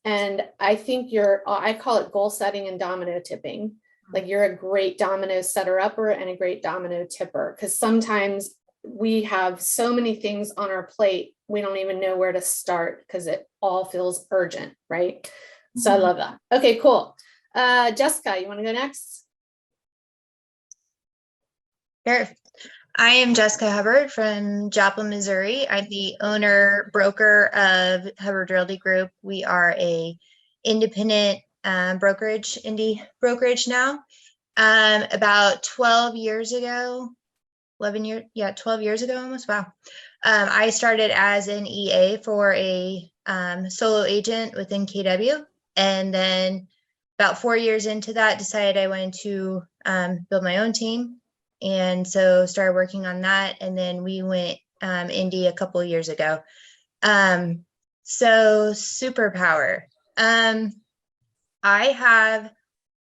And I think I call it goal setting and domino tipping. Like, you're a great domino setter upper and a great domino tipper, because sometimes we have so many things on our plate, we don't even know where to start because it all feels urgent, right? So I love that. Okay, cool. Jessica, you want to go next? Sure. I am Jessica Hubbard from Joplin, Missouri. I'm the owner broker of Hubbard Realty Group. We are a independent brokerage, indie brokerage now. About 12 years ago, 12 years ago almost. Wow. I started as an EA for a solo agent within KW. And then about 4 years into that, decided I wanted to build my own team. And so started working on that. And then we went indie a couple of years ago. So superpower. I have,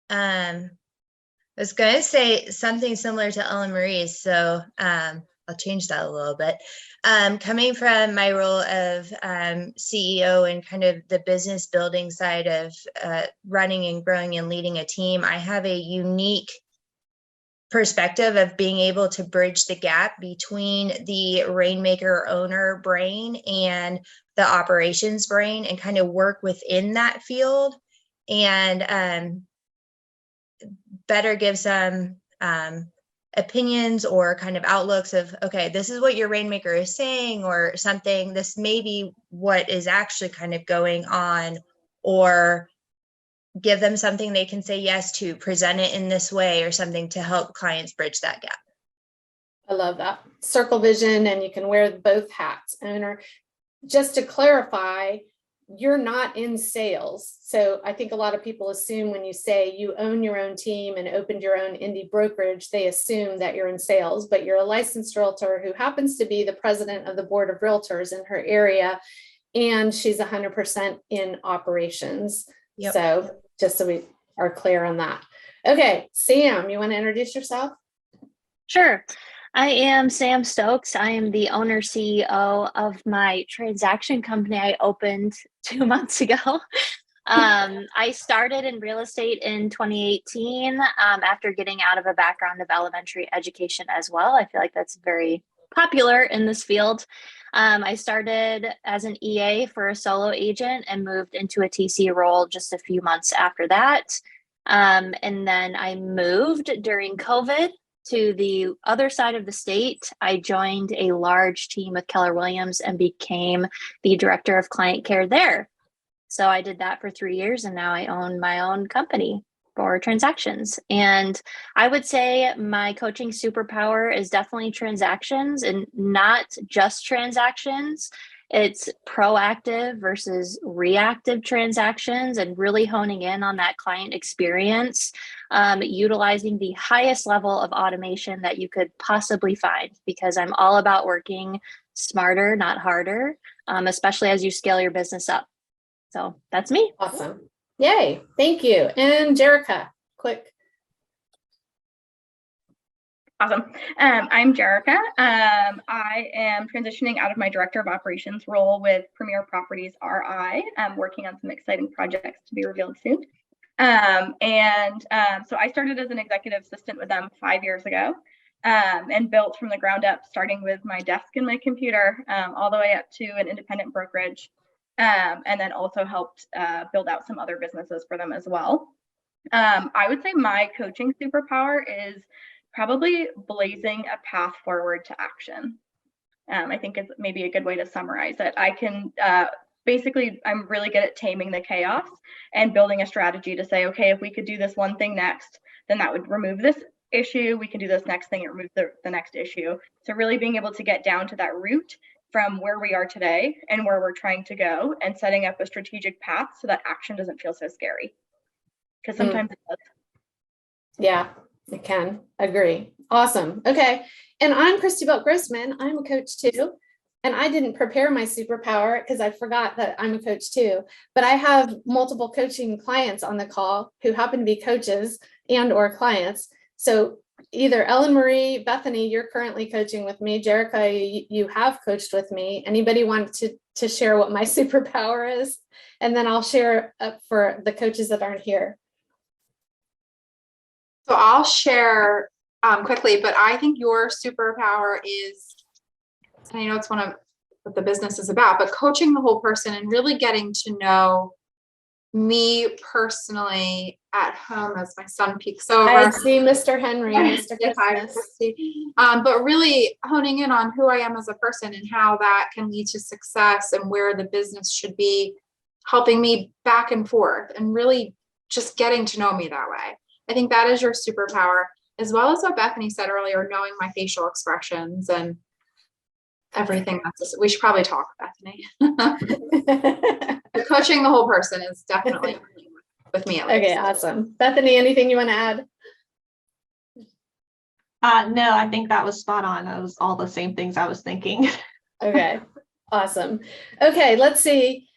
I was going to say something similar to Ellen Marie's. So I'll change that a little bit. Coming from my role of CEO and kind of the business building side of running and growing and leading a team, I have a unique perspective of being able to bridge the gap between the rainmaker owner brain and the operations brain, and kind of work within that field and better give some opinions or kind of outlooks of, okay, this is what your rainmaker is saying, or something, this may be what is actually kind of going on, or give them something they can say yes to, present it in this way or something to help clients bridge that gap. I love that. Circle vision, and you can wear both hats. And just to clarify, you're not in sales. So I think a lot of people assume when you say you own your own team and opened your own indie brokerage, they assume that you're in sales, but you're a licensed realtor who happens to be the president of the board of realtors in her area. And she's 100% in operations. Yep. So just so we are clear on that. Okay, Sam, you want to introduce yourself? Sure. I am Sam Stokes. I am the owner CEO of my transaction company I opened 2 months ago. I started in real estate in 2018 after getting out of a background of elementary education as well. I feel like that's very popular in this field. I started as an EA for a solo agent and moved into a TC role just a few months after that. And then I moved during COVID to the other side of the state. I joined a large team with Keller Williams and became the director of client care there. So I did that for 3 years, and now I own my own company for transactions. And I would say my coaching superpower is definitely transactions, and not just transactions. It's proactive versus reactive transactions, and really honing in on that client experience, utilizing the highest level of automation that you could possibly find, because I'm all about working smarter, not harder, especially as you scale your business up. So that's me. Awesome. Yay. Thank you. And Jerica, quick. Awesome. I'm Jerica. I am transitioning out of my director of operations role with Premier Properties RI. I'm working on some exciting projects to be revealed soon. So I started as an executive assistant with them 5 years ago, and built from the ground up, starting with my desk and my computer, all the way up to an independent brokerage, and then also helped build out some other businesses for them as well. I would say my coaching superpower is probably blazing a path forward to action. I think it's maybe a good way to summarize it. I can basically, I'm really good at taming the chaos and building a strategy to say, okay, if we could do this one thing next, then that would remove this issue. We can do this next thing and remove the next issue. So really being able to get down to that root from where we are today and where we're trying to go, and setting up a strategic path so that action doesn't feel so scary. Because sometimes it does. Yeah, it can. Agree. Awesome. Okay. And I'm Christy Belt-Grossman. I'm a coach too. And I didn't prepare my superpower because I forgot that I'm a coach too. But I have multiple coaching clients on the call who happen to be coaches and or clients. So either Ellen Marie, Bethany, you're currently coaching with me. Jerica, you have coached with me. Anybody want to share what my superpower is? And then I'll share for the coaches that aren't here. So I'll share quickly, but I think your superpower is, and I know it's one of what the business is about, but coaching the whole person and really getting to know me personally at home as my son peeks over. I see Mr. Henry, Mr. Christmas. But really honing in on who I am as a person and how that can lead to success and where the business should be, helping me back and forth and really just getting to know me that way. I think that is your superpower, as well as what Bethany said earlier, knowing my facial expressions and everything. We should probably talk, Bethany. Coaching the whole person is definitely with me at least. Okay, awesome. Bethany, anything you want to add? No, I think that was spot on. That was all the same things I was thinking. Okay, awesome. Okay, let's see.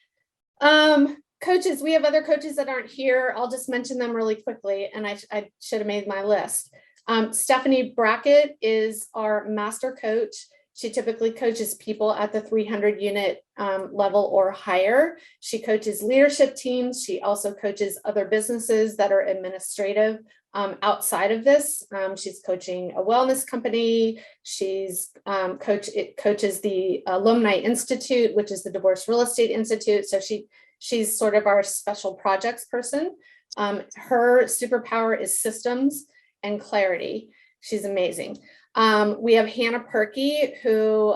Coaches, we have other coaches that aren't here. I'll just mention them really quickly, and I should have made my list. Stephanie Brackett is our master coach. She typically coaches people at the 300 unit level or higher. She coaches leadership teams. She also coaches other businesses that are administrative outside of this. She's coaching a wellness company. She's coaches the Alumni Institute, which is the Divorce Real Estate Institute. So she's sort of our special projects person. Her superpower is systems and clarity. She's amazing. We have Hannah Perky, who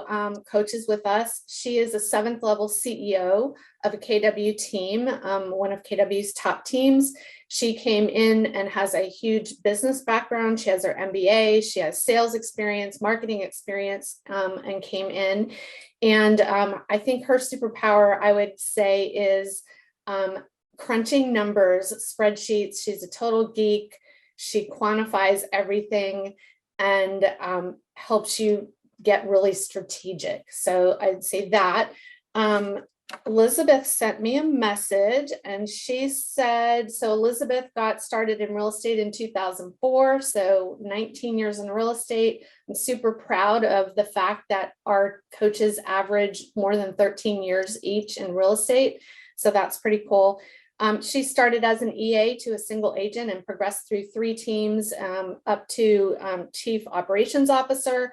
coaches with us. She is a 7th level CEO of a KW team, one of KW's top teams. She came in and has a huge business background. She has her MBA. She has sales experience, marketing experience, and came in. And I think her superpower, I would say, is crunching numbers, spreadsheets. She's a total geek. She quantifies everything and helps you get really strategic. So I'd say that. Elizabeth sent me a message and she said, so Elizabeth got started in real estate in 2004, so 19 years in real estate. I'm super proud of the fact that our coaches average more than 13 years each in real estate. So that's pretty cool. She started as an EA to a single agent and progressed through 3 teams up to Chief Operations Officer.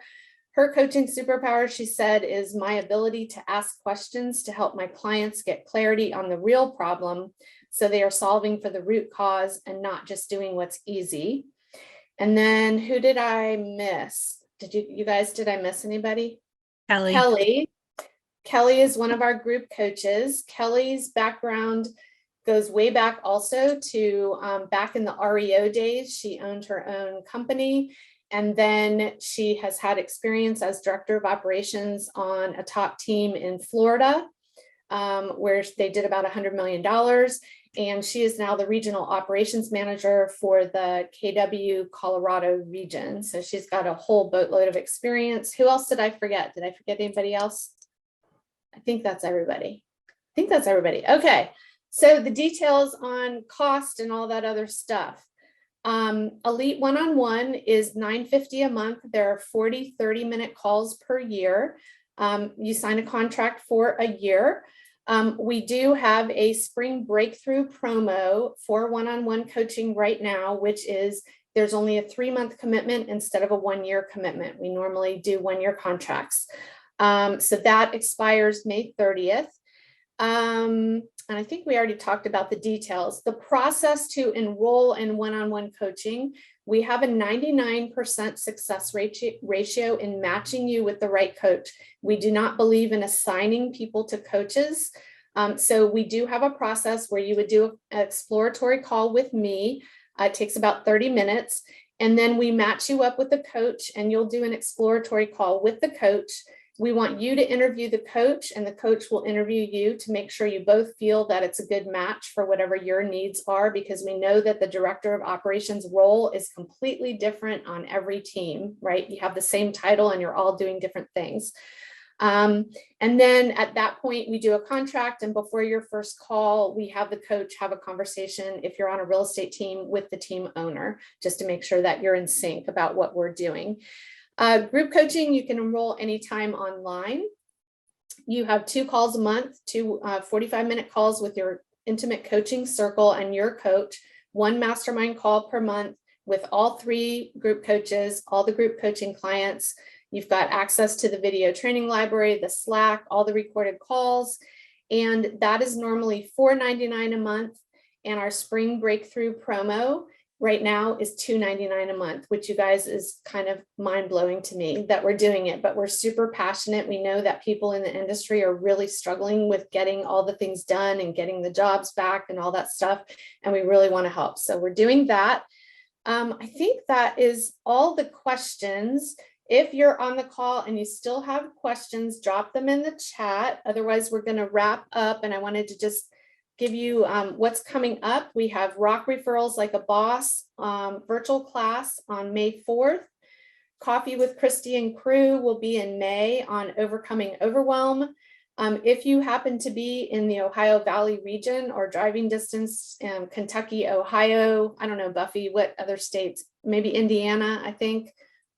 Her coaching superpower, she said, is my ability to ask questions to help my clients get clarity on the real problem so they are solving for the root cause and not just doing what's easy. And then who did I miss? Did I miss anybody? Kelly. Kelly is one of our group coaches. Kelly's background goes way back also to back in the REO days. She owned her own company. And then she has had experience as director of operations on a top team in Florida, where they did about $100 million. And she is now the regional operations manager for the KW Colorado region. So she's got a whole boatload of experience. Who else did I forget? Did I forget anybody else? I think that's everybody. Okay. So the details on cost and all that other stuff. Elite one-on-one is $950 a month. There are 40 30-minute calls per year. You sign a contract for a year. We do have a spring breakthrough promo for one-on-one coaching right now, which is there's only a 3-month commitment instead of a 1-year commitment. We normally do 1-year contracts. So that expires May 30th. And I think we already talked about the details. The process to enroll in one-on-one coaching, we have a 99% success ratio in matching you with the right coach. We do not believe in assigning people to coaches. So we do have a process where you would do an exploratory call with me. It takes about 30 minutes. And then we match you up with the coach and you'll do an exploratory call with the coach. We want you to interview the coach and the coach will interview you to make sure you both feel that it's a good match for whatever your needs are, because we know that the director of operations role is completely different on every team, right? You have the same title and you're all doing different things. And then at that point, we do a contract, and before your first call, we have the coach have a conversation, if you're on a real estate team, with the team owner, just to make sure that you're in sync about what we're doing. Group coaching, you can enroll anytime online. You have 2 calls a month, 2 45-minute calls with your intimate coaching circle and your coach, 1 mastermind call per month with all 3 group coaches, all the group coaching clients. You've got access to the video training library, the Slack, all the recorded calls, and that is normally $4.99 a month. And our spring breakthrough promo right now is $2.99 a month, which you guys is kind of mind-blowing to me that we're doing it, but we're super passionate. We know that people in the industry are really struggling with getting all the things done and getting the jobs back and all that stuff, and we really want to help. So we're doing that. I think that is all the questions. If you're on the call and you still have questions, drop them in the chat. Otherwise, we're going to wrap up, and I wanted to just give you what's coming up. We have Rock Referrals Like a Boss virtual class on May 4th. Coffee with Christy and crew will be in May on overcoming overwhelm. If you happen to be in the Ohio Valley region or driving distance, Kentucky, Ohio, I don't know, Buffy, what other states, maybe Indiana, I think.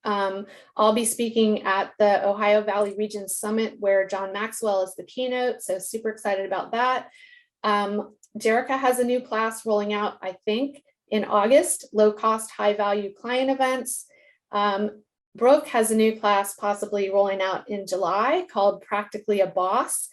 I'll be speaking at the Ohio Valley Region Summit where John Maxwell is the keynote. So super excited about that. Jerica has a new class rolling out, I think, in August, low cost, high value client events. Brooke has a new class possibly rolling out in July called Practically a Boss.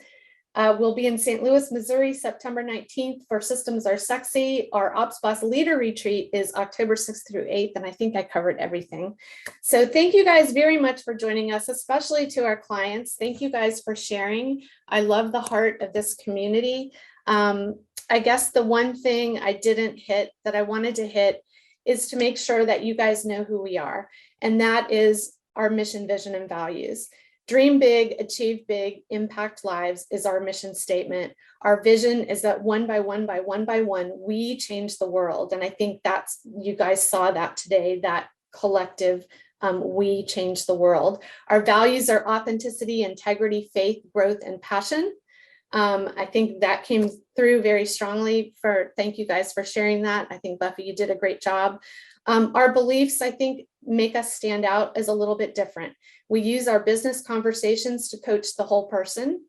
We'll be in St. Louis, Missouri, September 19th for Systems Are Sexy. Our Ops Boss Leader Retreat is October 6th through 8th, and I think I covered everything. So thank you guys very much for joining us, especially to our clients. Thank you guys for sharing. I love the heart of this community. I guess the one thing I didn't hit that I wanted to hit is to make sure that you guys know who we are, and that is our mission, vision, and values. Dream big, achieve big, impact lives is our mission statement. Our vision is that one by one, we change the world. And I think that's, you guys saw that today, that collective, we change the world. Our values are authenticity, integrity, faith, growth, and passion. I think that came through very strongly. Thank you guys for sharing that. I think Buffy, you did a great job. Our beliefs, I think, make us stand out as a little bit different. We use our business conversations to coach the whole person.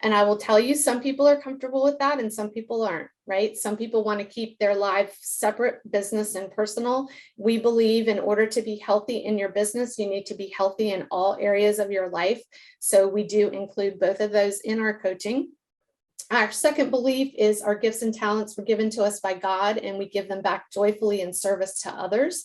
And I will tell you, some people are comfortable with that and some people aren't, right? Some people want to keep their life separate, business and personal. We believe in order to be healthy in your business, you need to be healthy in all areas of your life. So we do include both of those in our coaching. Our second belief is our gifts and talents were given to us by God, and we give them back joyfully in service to others.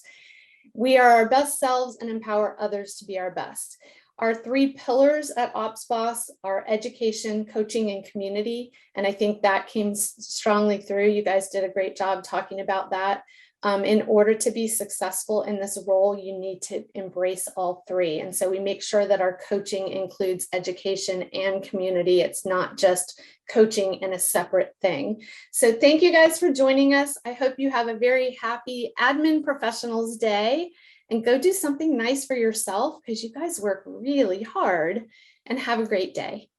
We are our best selves and empower others to be our best. Our 3 pillars at Ops Boss are education, coaching, and community. And I think that came strongly through. You guys did a great job talking about that. In order to be successful in this role, you need to embrace all 3. And so we make sure that our coaching includes education and community. It's not just coaching in a separate thing. So thank you guys for joining us. I hope you have a very happy Admin Professionals Day, and go do something nice for yourself because you guys work really hard, and have a great day.